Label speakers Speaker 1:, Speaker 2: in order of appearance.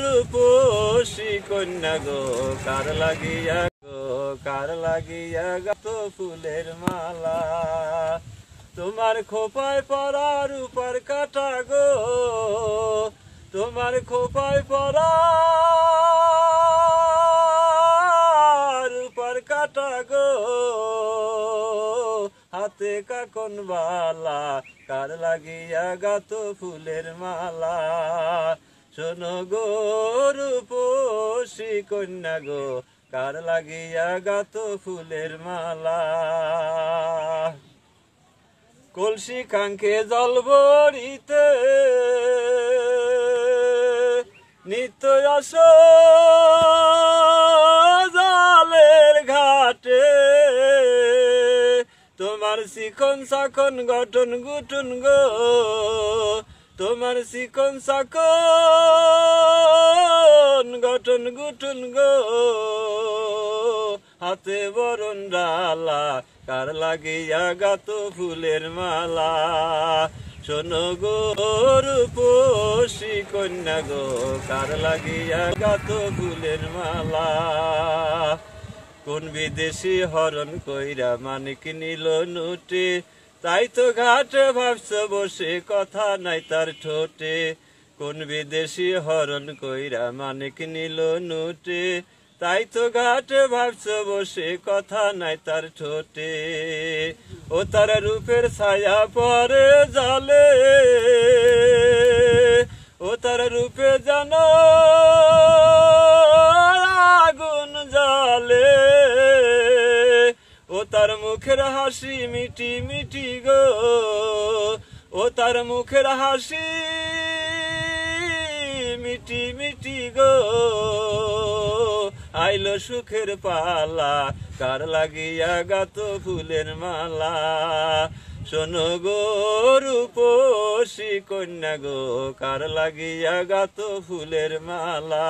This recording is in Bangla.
Speaker 1: রূপসী কন্যা গো কার লাগিয়া গাত ফুলের মালা। তোমার খোপায় পরা রূপার কাটা গো, তোমার খোপায় পরা রূপার কাটা গো, হাতে কাকন বালা কার লাগিয়া গাত ফুলের মালা। শোনো গো রূপসী কন্যা গো কার লাগিয়া গাত ফুলের মালা। কলসি কাঙ্কে জল ভরিতে নিত্য আসো জলের ঘাটে, তোমার শিখন শাখন গঠন গুটুন গো, তোমার শিখন শাখন গঠন গুটুন গো, হাতে বরণ ডালা কার লাগিয়া গাত ফুলের মালা। শোনো গো রূপসী কন্যা গো কার লাগিয়া গাত ফুলের মালা। কোন বিদেশি হরণ কইরা মানিক নিল নুটে, তাই তো ঘাটে ভাবছ বসে কথা নাই তার ঠোঁটে। কোন বিদেশি হরণ কইরা মানিক নিল নুটে, তাই তো ঘাটে ভাবছ বসে কথা নাই তার ঠোঁটে। ও তার রূপের ছায়া পরে জালে, ও তার রূপে জানো আগুন জালে। ও তার মুখের হাসি মিটি মিটি গো, ও তার মুখের হাসি মিটি মিটি গো, আইলো সুখের পালা কার লাগিয়া গাত ফুলের মালা। শোনো গো রূপসী কন্যা গো কার লাগিয়া গাত ফুলের মালা।